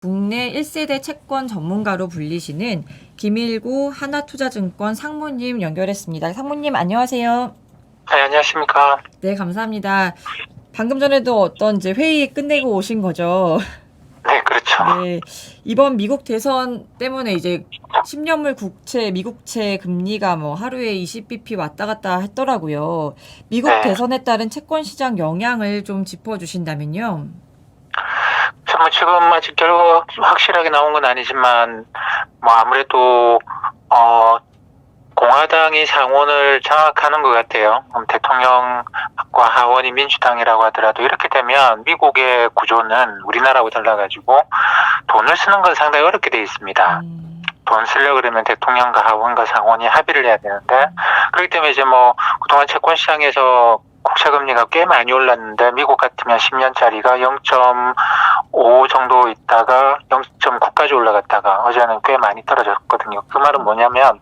국내 1세대 채권 전문가로 불리시는 김일구 하나투자증권 상무님 연결했습니다. 상무님 안녕하세요. 네, 안녕하십니까. 네, 감사합니다. 방금 전에도 어떤 이제 회의 끝내고 오신 거죠? 네, 그렇죠. 네. 이번 미국 대선 때문에 이제 10년물 국채, 미국채 금리가 뭐 하루에 20bp 왔다 갔다 했더라고요. 미국 네. 대선에 따른 채권 시장 영향을 좀 짚어주신다면요. 정말 지금 아직 결과가 확실하게 나온 건 아니지만, 아무래도, 공화당이 상원을 장악하는 것 같아요. 대통령과 하원이 민주당이라고 하더라도 이렇게 되면 미국의 구조는 우리나라하고 달라가지고 돈을 쓰는 건 상당히 어렵게 돼 있습니다. 돈 쓰려고 그러면 대통령과 하원과 상원이 합의를 해야 되는데, 그렇기 때문에 이제 그동안 채권 시장에서 국채금리가 꽤 많이 올랐는데, 미국 같으면 10년짜리가 0.5 정도 있다가 0.9까지 올라갔다가 어제는 꽤 많이 떨어졌거든요. 그 말은 뭐냐면,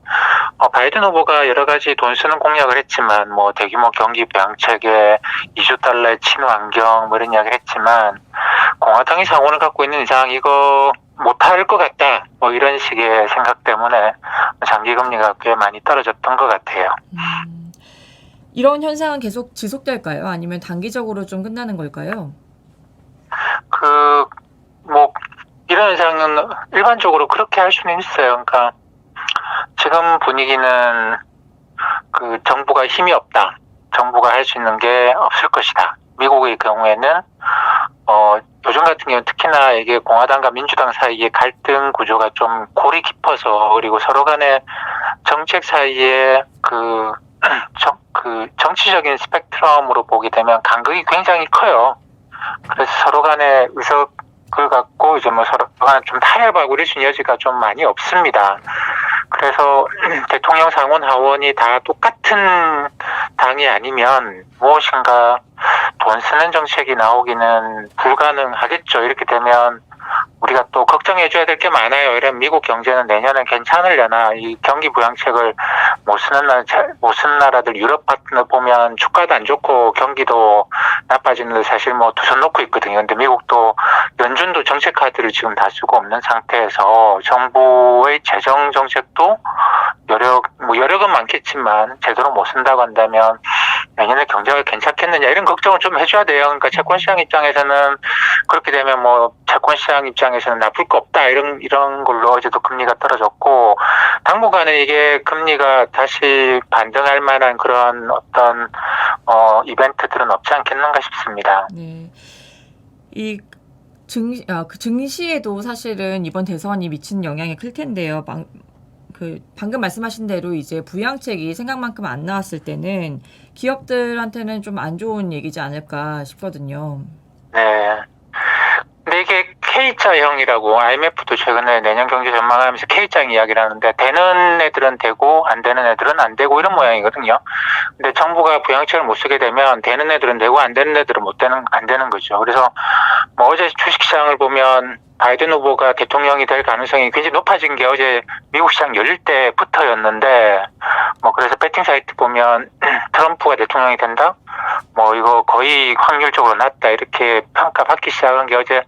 바이든 후보가 여러 가지 돈 쓰는 공약을 했지만, 대규모 경기 부양책에 2조 달러의 친환경 이런 이야기를 했지만, 공화당이 상원을 갖고 있는 이상 이거 못할 것 같다 이런 식의 생각 때문에 장기금리가 꽤 많이 떨어졌던 것 같아요. 이런 현상은 계속 지속될까요? 아니면 단기적으로 좀 끝나는 걸까요? 이런 현상은 일반적으로 그렇게 할 수는 있어요. 그러니까 지금 분위기는 정부가 힘이 없다. 정부가 할 수 있는 게 없을 것이다. 미국의 경우에는 요즘 같은 경우는 특히나 이게 공화당과 민주당 사이의 갈등 구조가 좀 골이 깊어서, 그리고 서로 간의 정책 사이에 정치적인 스펙트럼으로 보게 되면 간극이 굉장히 커요. 그래서 서로 간의 의석을 갖고 이제 서로 간에 좀 타협하고 이럴 수 있는 여지가 좀 많이 없습니다. 그래서 대통령 상원 하원이 다 똑같은 당이 아니면 무엇인가 돈 쓰는 정책이 나오기는 불가능하겠죠. 이렇게 되면 우리가 또 걱정해줘야 될 게 많아요. 이런 미국 경제는 내년에 괜찮으려나, 이 경기 부양책을 못 쓰는 나라들 유럽 같은 거 보면 주가도 안 좋고 경기도 나빠지는데 사실 두 손 놓고 있거든요. 근데 미국도 연준도 정책 카드를 지금 다 쓰고 없는 상태에서 정부의 재정 정책도 여력은 많겠지만 제대로 못 쓴다고 한다면 내년에 경제가 괜찮겠느냐, 이런 걱정을 좀 해줘야 돼요. 그러니까 채권 시장 입장에서는 그렇게 되면 채권 시장 입장에서는 나쁠 거 없다, 이런 걸로 어제도 금리가 떨어졌고, 당분간은 이게 금리가 다시 반등할 만한 그런 어떤 이벤트들은 없지 않겠는가 싶습니다. 네. 그 증시에도 사실은 이번 대선이 미친 영향이 클 텐데요. 방금 말씀하신 대로 이제 부양책이 생각만큼 안 나왔을 때는 기업들한테는 좀 안 좋은 얘기지 않을까 싶거든요. 네. 근데 이게 K자형이라고 IMF도 최근에 내년 경제 전망하면서 K자형 이야기를 하는데, 되는 애들은 되고 안 되는 애들은 안 되고 이런 모양이거든요. 근데 정부가 부양책을 못 쓰게 되면 되는 애들은 되고 안 되는 애들은 안 되는 거죠. 그래서 어제 주식시장을 보면 바이든 후보가 대통령이 될 가능성이 굉장히 높아진 게 어제 미국 시장 열릴 때부터였는데, 그래서 배팅 사이트 보면 트럼프가 대통령이 된다? 이거 거의 확률적으로 낮다, 이렇게 평가받기 시작한 게 어제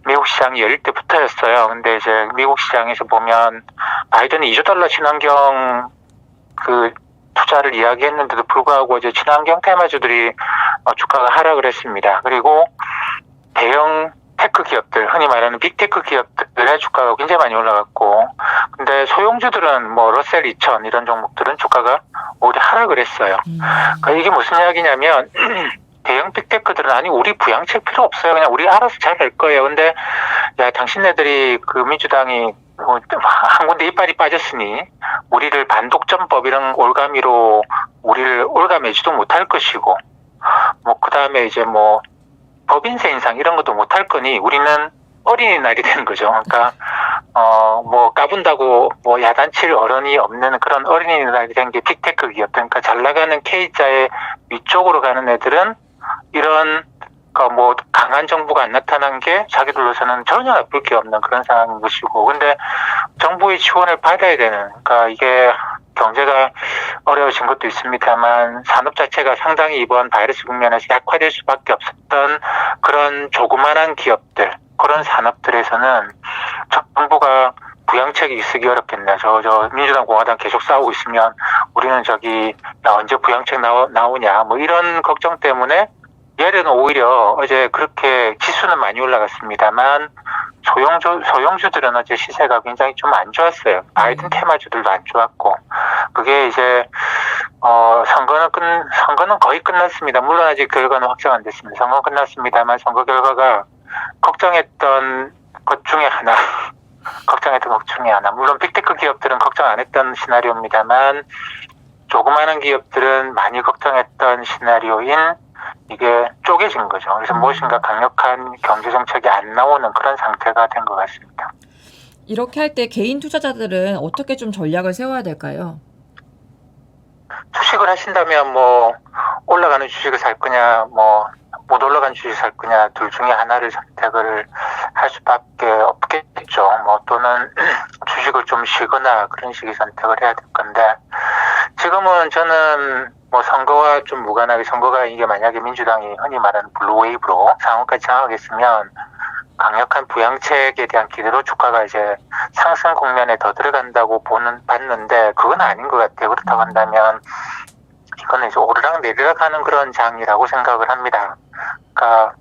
미국 시장이 열릴 때부터였어요. 근데 이제 미국 시장에서 보면 바이든이 2조 달러 친환경 투자를 이야기했는데도 불구하고 이제 친환경 테마주들이 주가가 하락을 했습니다. 그리고 대형 테크 기업들, 흔히 말하는 빅테크 기업들의 주가가 굉장히 많이 올라갔고, 근데 소형주들은 러셀 2000 이런 종목들은 주가가 오히려 하락을 했어요. 그러니까 이게 무슨 이야기냐면 대형 빅테크들은 아니 우리 부양책 필요 없어요. 그냥 우리 알아서 잘 할 거예요. 근데 야, 당신네들이 민주당이 한 군데 이빨이 빠졌으니 우리를 반독점법 이런 올가미로 우리를 올가매지도 못할 것이고, 그 다음에 이제 법인세 인상 이런 것도 못할 거니 우리는 어린이날이 되는 거죠. 그러니까 까분다고 야단칠 어른이 없는 그런 어린이날이 된 게 빅테크 기업. 그러니까 잘 나가는 K자의 위쪽으로 가는 애들은 이런 강한 정부가 안 나타난 게 자기들로서는 전혀 나쁠 게 없는 그런 상황인 것이고, 근데 정부의 지원을 받아야 되는, 그러니까 이게 경제가 어려워진 것도 있습니다만 산업 자체가 상당히 이번 바이러스 국면에서 약화될 수밖에 없었던 그런 조그만한 기업들, 그런 산업들에서는 정부가 부양책이 쓰기 어렵겠네. 저 민주당 공화당 계속 싸우고 있으면 우리는 저기 야, 언제 부양책 나오냐 뭐 이런 걱정 때문에 얘는 오히려 어제 그렇게 지수는 많이 올라갔습니다만 소형주들은 어제 시세가 굉장히 좀 안 좋았어요. 바이든 테마주들도 안 좋았고 그게 이제 선거는 거의 끝났습니다. 물론 아직 결과는 확정 안 됐습니다. 선거 끝났습니다만 선거 결과가 걱정했던 것 중에 하나 물론 빅테크 기업들은 걱정 안 했던 시나리오입니다만 조그마한 기업들은 많이 걱정했던 시나리오인 이게 쪼개진 거죠. 그래서 무엇인가 강력한 경제 정책이 안 나오는 그런 상태가 된 것 같습니다. 이렇게 할 때 개인 투자자들은 어떻게 좀 전략을 세워야 될까요? 주식을 하신다면 뭐 올라가는 주식을 살 거냐 뭐 못 올라가는 주식을 살 거냐 둘 중에 하나를 선택을 할 수밖에 없겠죠. 뭐 또는 주식을 좀 쉬거나 그런 식의 선택을 해야 될 건데 지금은 저는 뭐 선거와 좀 무관하게 선거가 이게 만약에 민주당이 흔히 말하는 블루웨이브로 상원까지 장악했으면 강력한 부양책에 대한 기대로 주가가 이제 상승 국면에 더 들어간다고 봤는데 그건 아닌 것 같아요. 그렇다고 한다면 이거는 이제 오르락 내리락 하는 그런 장이라고 생각을 합니다. 그러니까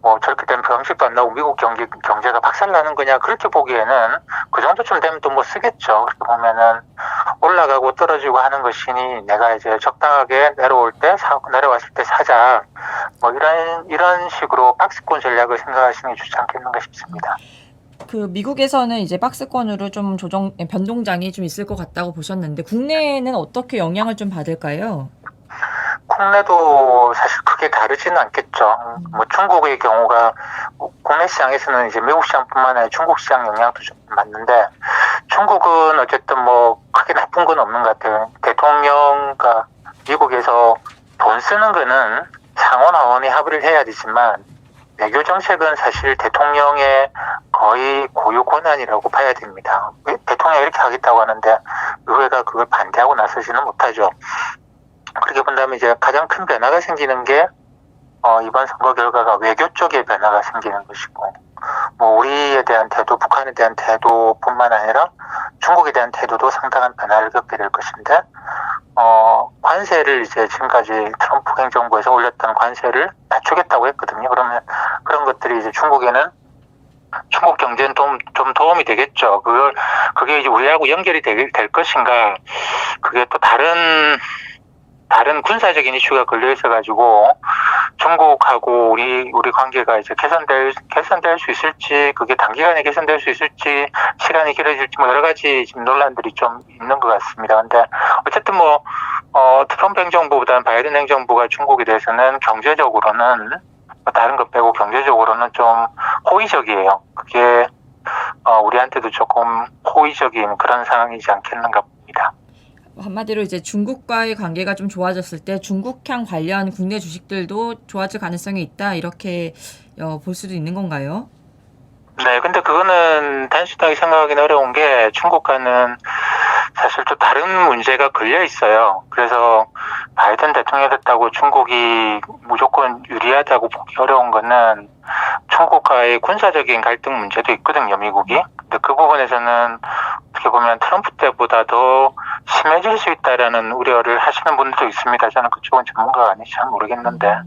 뭐 저렇게 되면 부양책도 안 나오고 미국 경제가 박살나는 거냐 그렇게 보기에는 그 정도쯤 되면 또 뭐 쓰겠죠. 그렇게 보면은 올라가고 떨어지고 하는 것이니 내가 이제 적당하게 내려왔을 때 사자 뭐 이런 식으로 박스권 전략을 생각하시는 게 좋지 않겠는가 싶습니다. 그 미국에서는 이제 박스권으로 좀 변동장이 좀 있을 것 같다고 보셨는데 국내에는 어떻게 영향을 좀 받을까요? 국내도 사실 크게 다르지는 않겠죠. 뭐 중국의 경우가 국내 시장에서는 이제 미국 시장뿐만 아니라 중국 시장 영향도 좀 맞는데 중국은 어쨌든 뭐 크게 나쁜 건 없는 것 같아요. 대통령과 미국에서 돈 쓰는 거는 상원 하원이 합의를 해야 되지만 외교 정책은 사실 대통령의 거의 고유 권한이라고 봐야 됩니다. 대통령이 이렇게 하겠다고 하는데 의회가 그걸 반대하고 나서지는 못하죠. 그렇게 본다면 이제 가장 큰 변화가 생기는 게 이번 선거 결과가 외교 쪽에 변화가 생기는 것이고 뭐 우리에 대한 태도, 북한에 대한 태도뿐만 아니라 중국에 대한 태도도 상당한 변화를 겪게 될 것인데 관세를 이제 지금까지 트럼프 행정부에서 올렸던 관세를 낮추겠다고 했거든요. 그러면 그런 것들이 이제 중국 경제는 좀 도움이 되겠죠. 그게 이제 우리하고 연결이 될 것인가. 그게 또 다른 군사적인 이슈가 걸려 있어가지고 중국하고 우리 관계가 이제 개선될 수 있을지 그게 단기간에 개선될 수 있을지 시간이 길어질지 뭐 여러 가지 지금 논란들이 좀 있는 것 같습니다. 근데 어쨌든 뭐 트럼프 행정부보다는 바이든 행정부가 중국에 대해서는 경제적으로는 다른 것 빼고 경제적으로는 좀 호의적이에요. 그게 우리한테도 조금 호의적인 그런 상황이지 않겠는가 봅니다. 한마디로 이제 중국과의 관계가 좀 좋아졌을 때 중국향 관련 국내 주식들도 좋아질 가능성이 있다 이렇게 볼 수도 있는 건가요? 네, 근데 그거는 단순하게 생각하기는 어려운 게 중국과는 사실 또 다른 문제가 걸려 있어요. 그래서 바이든 대통령이 됐다고 중국이 무조건 유리하다고 보기 어려운 거는 중국과의 군사적인 갈등 문제도 있거든요, 미국이. 근데 그 부분에서는 어떻게 보면 트럼프 때보다 더 심해질 수 있다라는 우려를 하시는 분들도 있습니다. 저는 그쪽은 전문가가 아니지 잘 모르겠는데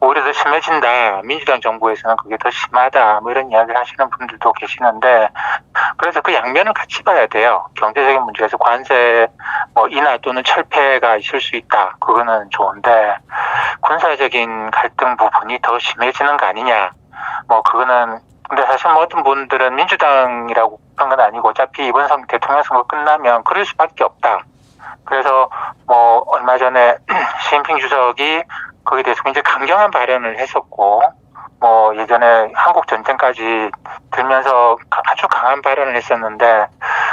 오히려 더 심해진다. 민주당 정부에서는 그게 더 심하다. 뭐 이런 이야기를 하시는 분들도 계시는데 그래서 그 양면을 같이 봐야 돼요. 경제적인 문제에서 관세 뭐 인하 또는 철폐가 있을 수 있다. 그거는 좋은데 군사적인 갈등 부분이 더 심해지는 거 아니냐. 뭐 그거는 근데 사실 뭐 어떤 분들은 민주당이라고 그런 건 아니고 어차피 이번 대통령 선거 끝나면 그럴 수밖에 없다. 그래서 뭐 얼마 전에 시진핑 주석이 거기에 대해서 굉장히 강경한 발언을 했었고 뭐 예전에 한국 전쟁까지 들면서 아주 강한 발언을 했었는데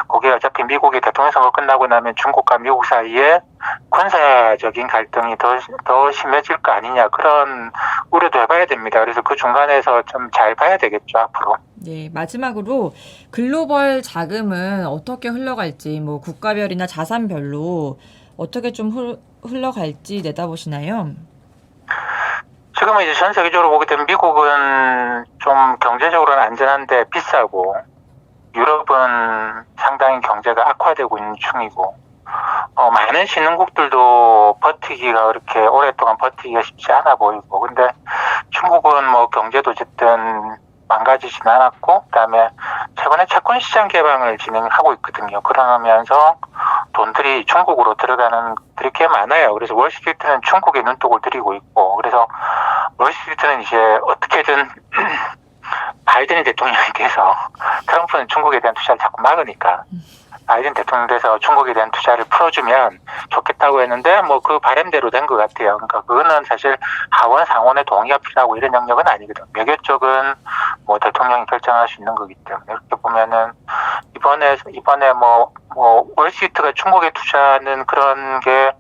그게 어차피 미국이 대통령 선거 끝나고 나면 중국과 미국 사이에 군사적인 갈등이 더 심해질 거 아니냐 그런 우려도 해봐야 됩니다. 그래서 그 중간에서 좀 잘 봐야 되겠죠 앞으로. 네, 마지막으로 글로벌 자금은 어떻게 흘러갈지 뭐 국가별이나 자산별로 어떻게 좀 흘러갈지 내다보시나요? 지금은 이제 전 세계적으로 보게 되면 미국은 좀 경제적으로는 안전한데 비싸고, 유럽은 상당히 경제가 악화되고 있는 중이고, 많은 신흥국들도 버티기가 그렇게 오랫동안 버티기가 쉽지 않아 보이고, 근데 중국은 뭐 경제도 어쨌든 망가지진 않았고, 그다음에 최근에 채권 시장 개방을 진행하고 있거든요. 그러면서 돈들이 중국으로 들어가는 것들이 꽤 많아요. 그래서 월스트리트는 중국에 눈독을 들이고 있고, 그래서 월스트리트는 이제 어떻게든 바이든 대통령이 돼서 트럼프는 중국에 대한 투자를 자꾸 막으니까 바이든 대통령 돼서 중국에 대한 투자를 풀어주면 좋겠다고 했는데 뭐 그 바람대로 된 것 같아요. 그러니까 그거는 사실 하원 상원의 동의가 필요하고 이런 영역은 아니거든요. 외교 쪽은 뭐 대통령이 결정할 수 있는 거기 때문에 이렇게 보면은 이번에 뭐 월스트리트가 중국에 투자하는 그런 게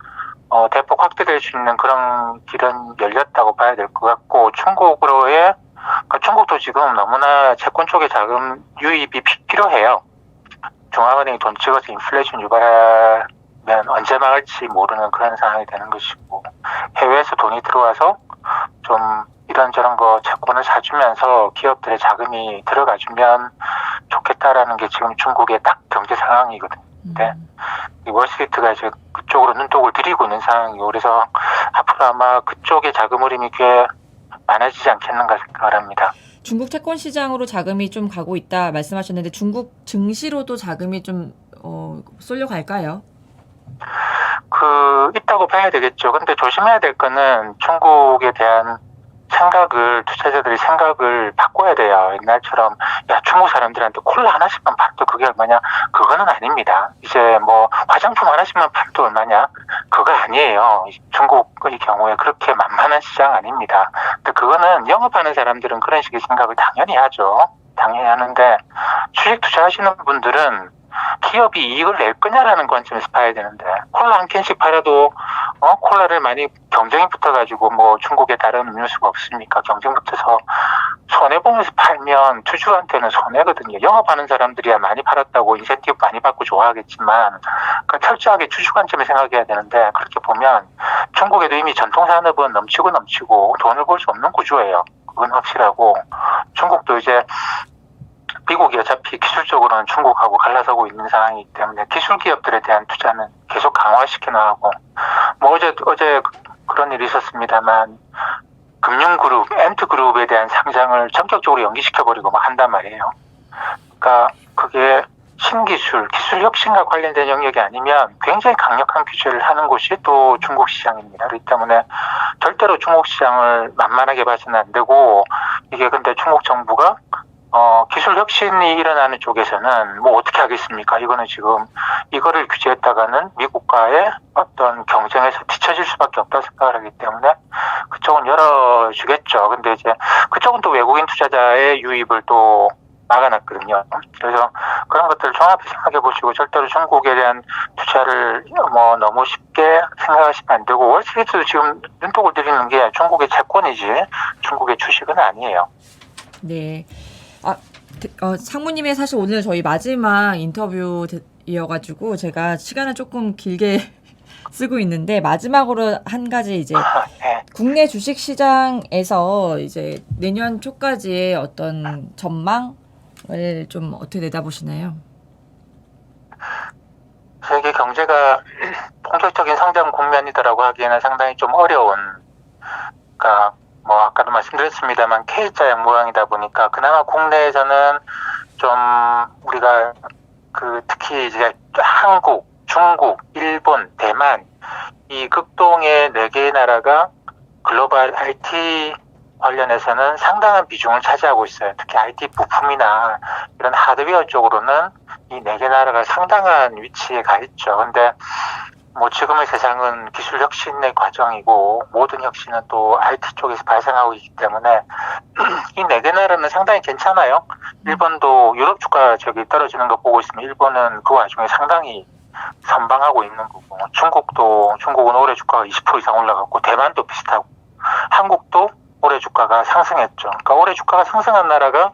대폭 확대될 수 있는 그런 길은 열렸다고 봐야 될 것 같고, 중국으로의 그러니까 중국도 지금 너무나 채권 쪽에 자금 유입이 필요해요. 중앙은행이 돈 찍어서 인플레이션 유발하면 언제 막을지 모르는 그런 상황이 되는 것이고, 해외에서 돈이 들어와서 좀 이런저런 거 채권을 사주면서 기업들의 자금이 들어가주면 좋겠다라는 게 지금 중국의 딱 경제 상황이거든요. 근데 이 월스트리트가 이제 그쪽으로 눈독을 들이고 있는 상황이고, 그래서 앞으로 아마 그쪽에 자금 흐름이 꽤 많아지지 않겠는가 생각을 합니다. 중국 채권 시장으로 자금이 좀 가고 있다 말씀하셨는데 중국 증시로도 자금이 좀 쏠려갈까요? 있다고 봐야 되겠죠. 근데 조심해야 될 거는 중국에 대한 투자자들이 생각을 바꿔야 돼요. 옛날처럼, 야, 중국 사람들한테 콜라 하나씩만 팔도 그게 얼마냐? 그거는 아닙니다. 이제 뭐, 화장품 하나씩만 팔도 얼마냐? 그거 아니에요. 중국의 경우에 그렇게 만만한 시장 아닙니다. 근데 그거는 영업하는 사람들은 그런 식의 생각을 당연히 하죠. 당연히 하는데, 주식 투자하시는 분들은 기업이 이익을 낼 거냐라는 관점에서 봐야 되는데, 콜라 한 캔씩 팔아도 콜라를 많이 경쟁이 붙어가지고 뭐 중국에 다른 음료수가 없습니까? 경쟁 붙어서 손해보면서 팔면 주주한테는 손해거든요. 영업하는 사람들이야 많이 팔았다고 인센티브 많이 받고 좋아하겠지만, 철저하게 주주 관점에 생각해야 되는데, 그렇게 보면 중국에도 이미 전통산업은 넘치고 돈을 벌 수 없는 구조예요. 그건 확실하고, 중국도 이제 미국이 어차피 기술적으로는 중국하고 갈라서고 있는 상황이기 때문에 기술 기업들에 대한 투자는 계속 강화시켜 나가고, 뭐 어제 그런 일이 있었습니다만 금융그룹, 엔트그룹에 대한 상장을 전격적으로 연기시켜버리고 막 한단 말이에요. 그러니까 그게 신기술, 기술 혁신과 관련된 영역이 아니면 굉장히 강력한 규제를 하는 곳이 또 중국 시장입니다. 그렇기 때문에 절대로 중국 시장을 만만하게 봐서는 안 되고, 이게 근데 중국 정부가 기술 혁신이 일어나는 쪽에서는 뭐 어떻게 하겠습니까? 이거는 지금 이거를 규제했다가는 미국과의 어떤 경쟁에서 뒤처질 수밖에 없다고 생각을 하기 때문에 그쪽은 열어주겠죠. 근데 이제 그쪽은 또 외국인 투자자의 유입을 또 막아놨거든요. 그래서 그런 것들을 종합해 생각해 보시고, 절대로 중국에 대한 투자를 뭐 너무 쉽게 생각하시면 안 되고, 월스트리트도 지금 눈독을 들이는 게 중국의 채권이지 중국의 주식은 아니에요. 네. 상무님의 사실 오늘 저희 마지막 인터뷰이어가지고 제가 시간을 조금 길게 쓰고 있는데, 마지막으로 한 가지 이제 네. 국내 주식 시장에서 이제 내년 초까지의 어떤 전망을 좀 어떻게 내다보시나요? 세계 경제가 본격적인 성장 국면이다라고 하기에는 상당히 좀 어려운, 그러니까 뭐 아까도 말씀드렸습니다만 K자형 모양이다 보니까 그나마 국내에서는 좀 우리가 특히 이제 한국, 중국, 일본, 대만 이 극동의 4개의 나라가 글로벌 IT 관련해서는 상당한 비중을 차지하고 있어요. 특히 IT 부품이나 이런 하드웨어 쪽으로는 이 4개 나라가 상당한 위치에 가 있죠. 근데 뭐 지금의 세상은 기술 혁신의 과정이고 모든 혁신은 또 IT 쪽에서 발생하고 있기 때문에 이 4개 나라는 상당히 괜찮아요. 일본도 유럽 주가 떨어지는 거 보고 있으면 일본은 그 와중에 상당히 선방하고 있는 거고, 중국은 올해 주가가 20% 이상 올라갔고, 대만도 비슷하고, 한국도 올해 주가가 상승했죠. 그러니까 올해 주가가 상승한 나라가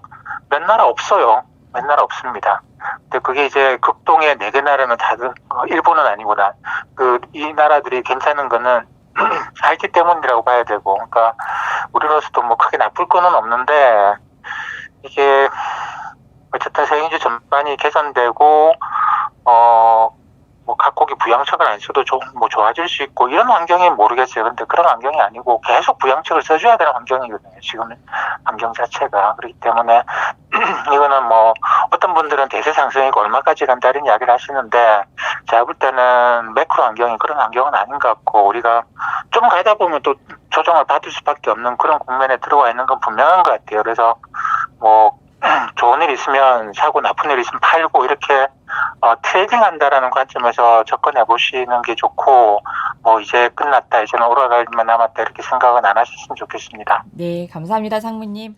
몇 나라 없어요. 몇 나라 없습니다. 근데 그게 이제 극동의 4개 나라는 다들 일본은 아니구나. 이 나라들이 괜찮은 거는 IT 때문이라고 봐야 되고, 그러니까 우리로서도 뭐 크게 나쁠 거는 없는데 이게 어쨌든 세계인지 전반이 개선되고 뭐 각국이 부양책을 안 써도 뭐 좋아질 수 있고 이런 환경이 모르겠어요. 근데 그런 환경이 아니고 계속 부양책을 써줘야 되는 환경이거든요. 지금 환경 자체가. 그렇기 때문에 이거는 뭐 어떤 분들은 대세 상승이고 얼마까지 간다 이런 이야기를 하시는데 제가 볼 때는 매크로 환경이 그런 환경은 아닌 것 같고 우리가 좀 가다 보면 또 조정을 받을 수밖에 없는 그런 국면에 들어와 있는 건 분명한 것 같아요. 그래서 뭐 좋은 일 있으면 사고 나쁜 일 있으면 팔고 이렇게 트레이딩 한다라는 관점에서 접근해 보시는 게 좋고 뭐 이제 끝났다 이제는 오라갈 일만 남았다 이렇게 생각은 안 하셨으면 좋겠습니다. 네, 감사합니다, 상무님.